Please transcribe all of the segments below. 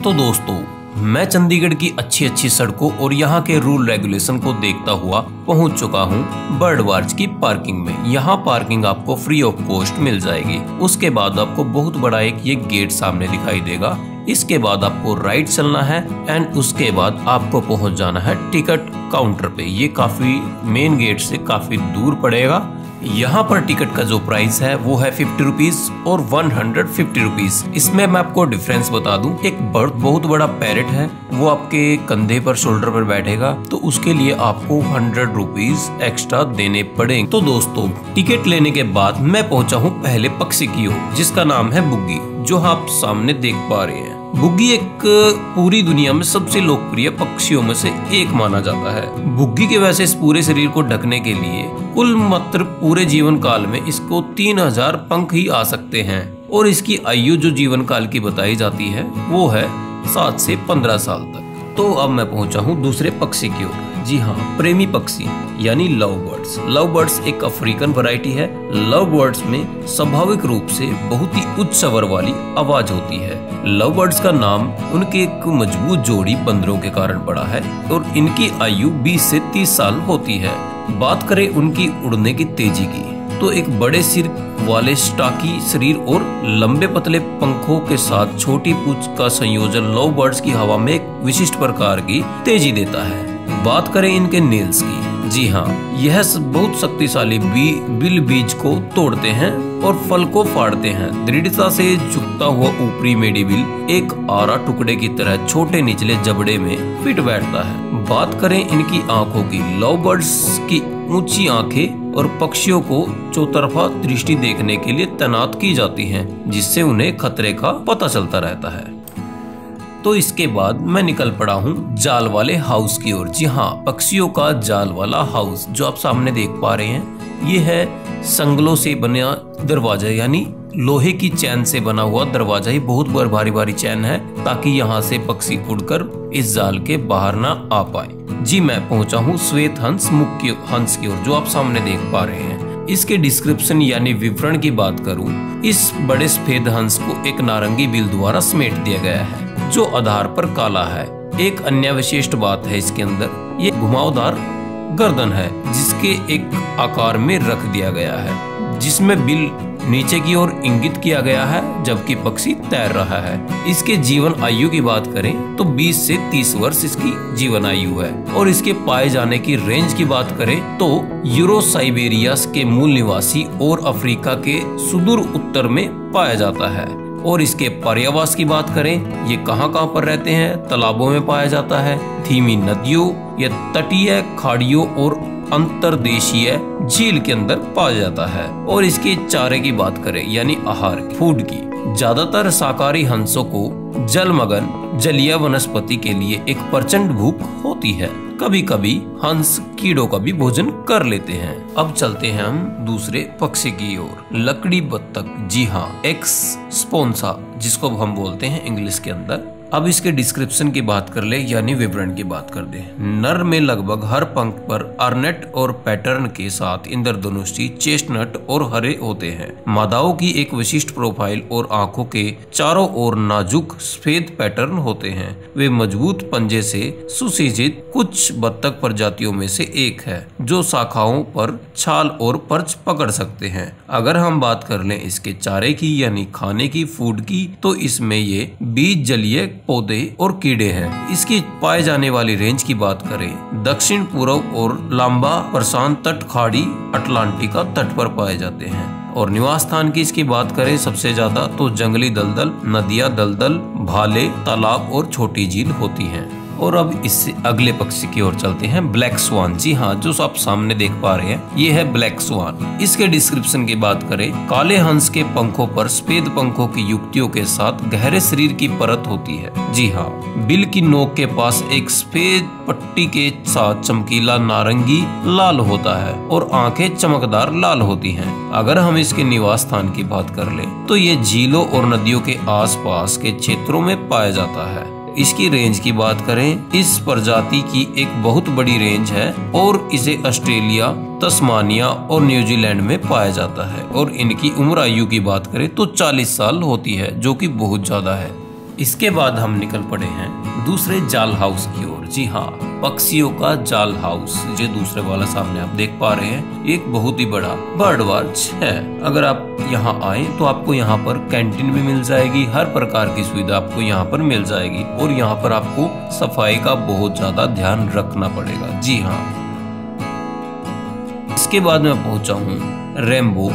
तो दोस्तों, मैं चंडीगढ़ की अच्छी सड़कों और यहाँ के रूल रेगुलेशन को देखता हुआ पहुँच चुका हूँ बर्ड वॉच की पार्किंग में। यहाँ पार्किंग आपको फ्री ऑफ कॉस्ट मिल जाएगी। उसके बाद आपको बहुत बड़ा एक ये गेट सामने दिखाई देगा। इसके बाद आपको राइट चलना है एंड उसके बाद आपको पहुँच जाना है टिकट काउंटर पे। ये काफी मेन गेट से काफी दूर पड़ेगा। यहाँ पर टिकट का जो प्राइस है वो है 50 रुपीज और 150 रुपीज। इसमें मैं आपको डिफरेंस बता दूं, एक बहुत बड़ा पैरेट है, वो आपके कंधे पर शोल्डर पर बैठेगा, तो उसके लिए आपको 100 रुपीज एक्स्ट्रा देने पड़ेंगे। तो दोस्तों, टिकट लेने के बाद मैं पहुंचा हूँ पहले पक्षी की ओर, जिसका नाम है बुग्गी, जो आप सामने देख पा रहे हैं। बुग्गी एक पूरी दुनिया में सबसे लोकप्रिय पक्षियों में से एक माना जाता है। बुग्गी के वैसे इस पूरे शरीर को ढकने के लिए कुल मात्र पूरे जीवन काल में इसको 3000 पंख ही आ सकते हैं और इसकी आयु जो जीवन काल की बताई जाती है वो है 7 से 15 साल तक। तो अब मैं पहुंचा हूं दूसरे पक्षी की ओर। जी हाँ, प्रेमी पक्षी यानी लव बर्ड्स। लव बर्ड्स एक अफ्रीकन वैरायटी है। लव बर्ड्स में स्वाभाविक रूप से बहुत ही उच्च स्वर वाली आवाज होती है। लव बर्ड्स का नाम उनके एक मजबूत जोड़ी बंदरों के कारण पड़ा है और इनकी आयु 20 से 30 साल होती है। बात करें उनकी उड़ने की तेजी की, तो एक बड़े सिर वाले स्टाकी शरीर और लंबे पतले पंखों के साथ छोटी पूंछ का संयोजन लव बर्ड्स की हवा में एक विशिष्ट प्रकार की तेजी देता है। बात करें इनके नेल्स की, जी हाँ, यह बहुत शक्तिशाली बिल बीज को तोड़ते हैं और फल को फाड़ते हैं। दृढ़ता से झुकता हुआ ऊपरी मेडिबिल एक आरा टुकड़े की तरह छोटे निचले जबड़े में फिट बैठता है। बात करें इनकी आंखों की, लव बर्ड्स की ऊंची आंखें और पक्षियों को चौतरफा दृष्टि देखने के लिए तैनात की जाती हैं, जिससे उन्हें खतरे का पता चलता रहता है। तो इसके बाद मैं निकल पड़ा हूँ जाल वाले हाउस की ओर। जी हाँ, पक्षियों का जाल वाला हाउस जो आप सामने देख पा रहे हैं, ये है संगलों से बना दरवाजा, यानी लोहे की चैन से बना हुआ दरवाजा। ही बहुत भारी चैन है ताकि यहाँ से पक्षी उड़कर इस जाल के बाहर ना आ पाए। जी, मैं पहुंचा हूँ श्वेत हंस मुख्य हंस की ओर, जो आप सामने देख पा रहे हैं। इसके डिस्क्रिप्शन यानी विवरण की बात करूं, इस बड़े सफेद हंस को एक नारंगी बिल द्वारा समेट दिया गया है, जो आधार पर काला है। एक अन्य विशिष्ट बात है इसके अंदर, ये घुमावदार गर्दन है, जिसके एक आकार में रख दिया गया है, जिसमें बिल नीचे की ओर इंगित किया गया है, जबकि पक्षी तैर रहा है। इसके जीवन आयु की बात करें तो 20 से 30 वर्ष इसकी जीवन आयु है। और इसके पाए जाने की रेंज की बात करें तो यूरो साइबेरिया के मूल निवासी और अफ्रीका के सुदूर उत्तर में पाया जाता है। और इसके पर्यावास की बात करें, ये कहाँ पर रहते हैं? तालाबों में पाया जाता है, धीमी नदियों या तटीय खाड़ियों और अंतर्देशीय झील के अंदर पाया जाता है। और इसके चारे की बात करें यानी आहार की, फूड की, ज्यादातर शाकाहारी हंसों को जलमग्न जलीय वनस्पति के लिए एक प्रचंड भूख होती है। कभी कभी हंस कीड़ों का भी भोजन कर लेते हैं। अब चलते हैं हम दूसरे पक्षी की ओर, लकड़ी बत्तख। जी हाँ, एक्स स्पोंसा, जिसको हम बोलते हैं इंग्लिश के अंदर। अब इसके डिस्क्रिप्शन की बात कर ले यानी विवरण की बात कर दे। नर में लगभग हर पंख पर अर्नेट और पैटर्न के साथ इंद्रधनुषी, चेस्टनट और हरे होते हैं। मादाओं की एक विशिष्ट प्रोफाइल और आंखों के चारों ओर नाजुक सफेद पैटर्न होते हैं। वे मजबूत पंजे से सुसज्जित कुछ बत्तख प्रजातियों में से एक है, जो शाखाओं पर छाल और पर्च पकड़ सकते हैं। अगर हम बात कर लें इसके चारे की यानी खाने की, फूड की, तो इसमें ये बीज, जलीय पौधे और कीड़े हैं। इसकी पाए जाने वाली रेंज की बात करें, दक्षिण पूर्व और लांबा प्रशांत तट, खाड़ी अटलांटिका तट पर पाए जाते हैं। और निवास स्थान की इसकी बात करें सबसे ज्यादा तो जंगली दलदल, नदियां, दलदल, भाले, तालाब और छोटी झील होती हैं। और अब इससे अगले पक्षी की ओर चलते हैं, ब्लैक स्वान। जी हाँ, जो आप सामने देख पा रहे हैं, ये है ब्लैक स्वान। इसके डिस्क्रिप्शन की बात करें, काले हंस के पंखों पर सफेद पंखों की युक्तियों के साथ गहरे शरीर की परत होती है। जी हाँ, बिल की नोक के पास एक सफेद पट्टी के साथ चमकीला नारंगी लाल होता है और आंखें चमकदार लाल होती हैं। अगर हम इसके निवास स्थान की बात कर लें तो ये झीलों और नदियों के आसपास के क्षेत्रों में पाया जाता है। इसकी रेंज की बात करें, इस प्रजाति की एक बहुत बड़ी रेंज है और इसे ऑस्ट्रेलिया, तस्मानिया और न्यूजीलैंड में पाया जाता है। और इनकी उम्र आयु की बात करें तो 40 साल होती है, जो कि बहुत ज्यादा है। इसके बाद हम निकल पड़े हैं दूसरे जाल हाउस की ओर। जी हाँ, पक्षियों का जाल हाउस, जो दूसरे वाला सामने आप देख पा रहे हैं, एक बहुत ही बड़ा बर्ड वॉच है। अगर आप यहाँ आए तो आपको यहाँ पर कैंटीन भी मिल जाएगी, हर प्रकार की सुविधा आपको यहाँ पर मिल जाएगी और यहाँ पर आपको सफाई का बहुत ज्यादा ध्यान रखना पड़ेगा। जी हाँ, इसके बाद मैं पहुंचा हूँ रेनबो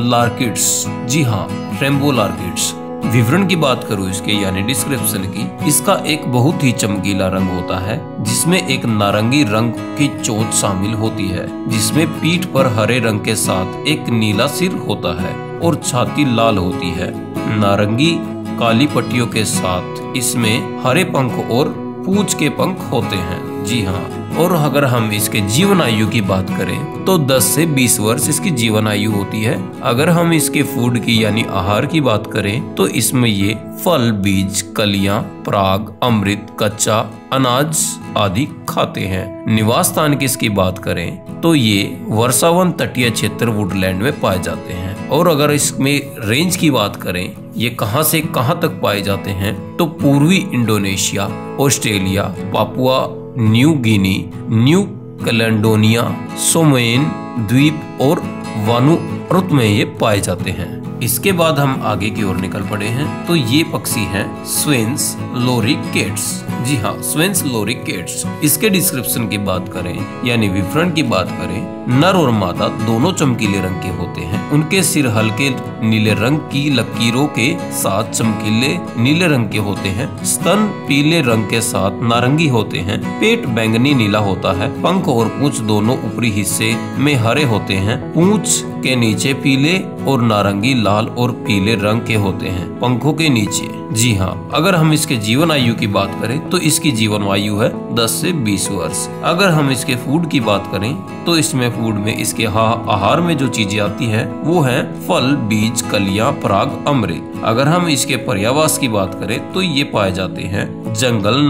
लार्किड्स। जी हाँ, रेनबो लार्किड्स। विवरण की बात करूँ इसके यानी डिस्क्रिप्शन की, इसका एक बहुत ही चमकीला रंग होता है जिसमें एक नारंगी रंग की चोंच शामिल होती है, जिसमें पीठ पर हरे रंग के साथ एक नीला सिर होता है और छाती लाल होती है। नारंगी काली पट्टियों के साथ इसमें हरे पंख और पूंछ के पंख होते हैं। जी हाँ, और अगर हम इसके जीवन आयु की बात करें तो 10 से 20 वर्ष इसकी जीवन आयु होती है। अगर हम इसके फूड की यानी आहार की बात करें तो इसमें ये फल, बीज, कलियां, पराग, अमृत, कच्चा अनाज आदि खाते हैं। निवास स्थान की इसकी बात करें तो ये वर्षावन तटीय क्षेत्र वुडलैंड में पाए जाते हैं। और अगर इसमें रेंज की बात करें, ये कहां से कहां तक पाए जाते हैं, तो पूर्वी Indonesia, Australia, Papua New Guinea, new Caledonia, Somen द्वीप और वानुअतु में ये पाए जाते हैं। इसके बाद हम आगे की ओर निकल पड़े हैं तो ये पक्षी हैं स्वेन्स लोरिकेट्स। जी हाँ, स्वेन्स लोरिकेट्स। इसके डिस्क्रिप्शन की बात करें यानी विवरण की बात करें, नर और मादा दोनों चमकीले रंग के होते हैं। उनके सिर हल्के नीले रंग की लकीरों के साथ चमकीले नीले रंग के होते हैं। स्तन पीले रंग के साथ नारंगी होते हैं। पेट बैंगनी नीला होता है। पंख और पूंछ दोनों ऊपरी हिस्से में हरे होते हैं। पूंछ के नीचे पीले और नारंगी, लाल और पीले रंग के होते हैं पंखों के नीचे। जी हाँ, अगर हम इसके जीवन आयु की बात करें तो इसकी जीवन आयु है 10 से 20 वर्ष। अगर हम इसके फूड की बात करें तो इसमें फूड में इसके आहार में जो चीजें आती है वो है फल, बीज, कलियां, पराग, अमृत। अगर हम इसके पर्यावास की बात करें तो ये पाए जाते हैं जंगल,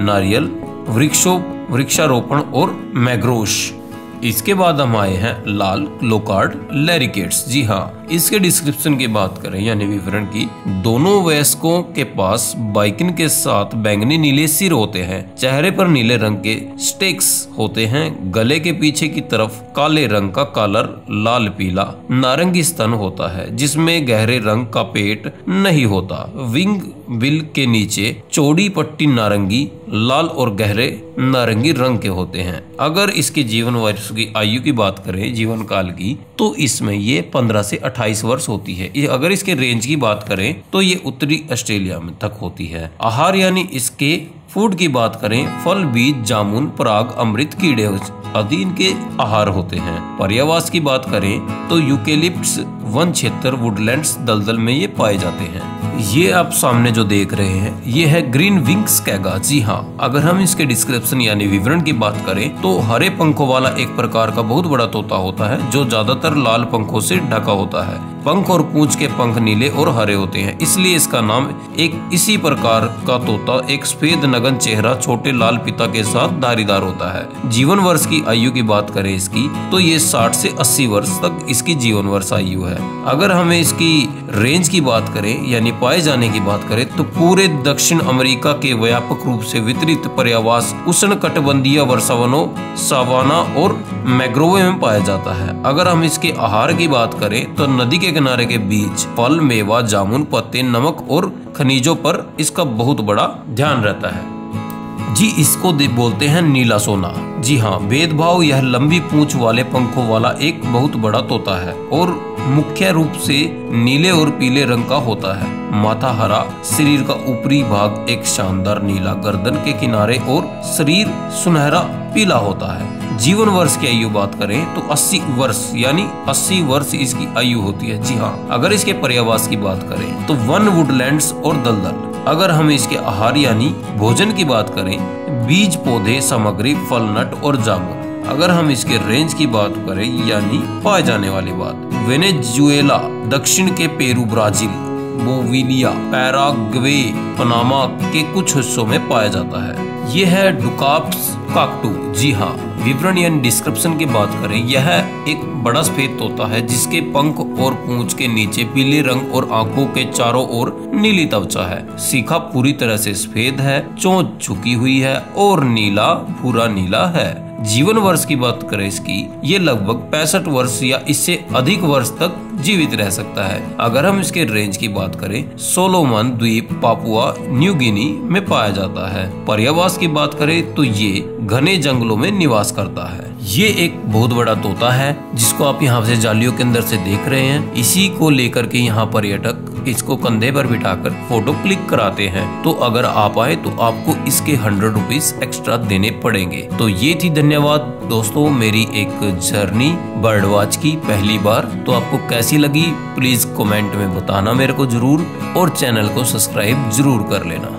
नारियल, वृक्षारोपण और मैग्रोव। इसके बाद हम आए हैं लाल लोकार्ड लैरिकेट्स। जी हाँ, इसके डिस्क्रिप्शन की बात करें यानी विवरण की, दोनों वयस्कों के पास बाइकिन के साथ बैंगनी नीले सिर होते हैं। चेहरे पर नीले रंग के स्टेक्स होते हैं। गले के पीछे की तरफ काले रंग का कॉलर, लाल पीला नारंगी स्तन होता है जिसमें गहरे रंग का पेट नहीं होता। विंग बिल के नीचे चौड़ी पट्टी नारंगी, लाल और गहरे नारंगी रंग के होते हैं। अगर इसके जीवन वर्ष की आयु की बात करें, जीवन काल की, तो इसमें ये 15 से 28 वर्ष होती है। अगर इसके रेंज की बात करें तो ये उत्तरी ऑस्ट्रेलिया में तक होती है। आहार यानी इसके फूड की बात करें, फल, बीज, जामुन, पराग, अमृत, कीड़े आदि इनके आहार होते हैं। पर्यावास की बात करें तो यूकेलिप्टस वन क्षेत्र वुडलैंड्स दलदल में ये पाए जाते हैं। ये आप सामने जो देख रहे हैं ये है ग्रीन विंग स्कैगा। जी हाँ, अगर हम इसके डिस्क्रिप्शन यानी विवरण की बात करें तो हरे पंखों वाला एक प्रकार का बहुत बड़ा तोता होता है जो ज्यादातर लाल पंखों से ढका होता है। पंख और पूंछ के पंख नीले और हरे होते हैं, इसलिए इसका नाम एक इसी प्रकार का तोता एक सफेद नगन चेहरा, छोटे लाल पिता के साथ धारीदार होता है। जीवन वर्ष की आयु की बात करें इसकी तो ये 60 से 80 वर्ष तक इसकी जीवन वर्ष आयु है। अगर हमें इसकी रेंज की बात करें यानी पाए जाने की बात करें तो पूरे दक्षिण अमेरिका के व्यापक रूप से वितरित पर्यावास उष्ण कटिबंधीय वर्षावनों, सावाना और मैग्रोव में पाया जाता है। अगर हम इसके आहार की बात करें तो नदी के किनारे के बीज, फल, मेवा, जामुन, पत्ते, नमक और खनिजों पर इसका बहुत बड़ा ध्यान रहता है। जी, इसको बोलते हैं नीला सोना। जी हाँ, भेदभाव यह लंबी पूंछ वाले पंखों वाला एक बहुत बड़ा तोता है और मुख्य रूप से नीले और पीले रंग का होता है। माथा हरा, शरीर का ऊपरी भाग एक शानदार नीला, गर्दन के किनारे और शरीर सुनहरा पीला होता है। जीवन वर्ष की आयु बात करें तो 80 वर्ष यानी 80 वर्ष इसकी आयु होती है। जी हाँ, अगर इसके पर्यावास की बात करें तो वन, वुडलैंड्स और दलदल। अगर हम इसके आहार यानी भोजन की बात करें, बीज, पौधे, सामग्री, फल, नट और जामुन। अगर हम इसके रेंज की बात करें यानी पाए जाने वाली बात, वेनेजुएला, दक्षिण के पेरू, ब्राजील, बोविलिया, पैराग्वे, पनामा के कुछ हिस्सों में पाया जाता है। ये है डुकाप्स काकटू। जी हाँ, विवरण यानी डिस्क्रिप्शन की बात करें, यह एक बड़ा सफेद तोता है जिसके पंख और पूंछ के नीचे पीले रंग और आंखों के चारों ओर नीली त्वचा है। सीखा पूरी तरह से सफेद है, चोंच झुकी हुई है और नीला भूरा नीला है। जीवन वर्ष की बात करें इसकी, ये लगभग 65 वर्ष या इससे अधिक वर्ष तक जीवित रह सकता है। अगर हम इसके रेंज की बात करें, सोलोमन द्वीप, पापुआ न्यू गिनी में पाया जाता है। पर्यावास की बात करें तो ये घने जंगलों में निवास करता है। ये एक बहुत बड़ा तोता है जिसको आप यहाँ से जालियों के अंदर से देख रहे हैं। इसी को लेकर के यहाँ पर्यटक इसको कंधे पर बिठाकर फोटो क्लिक कराते हैं। तो अगर आप आए तो आपको इसके 100 रुपीज एक्स्ट्रा देने पड़ेंगे। तो ये थी, धन्यवाद दोस्तों, मेरी एक जर्नी बर्ड वॉच की पहली बार। तो आपको कैसी लगी प्लीज कमेंट में बताना मेरे को जरूर, और चैनल को सब्सक्राइब जरूर कर लेना।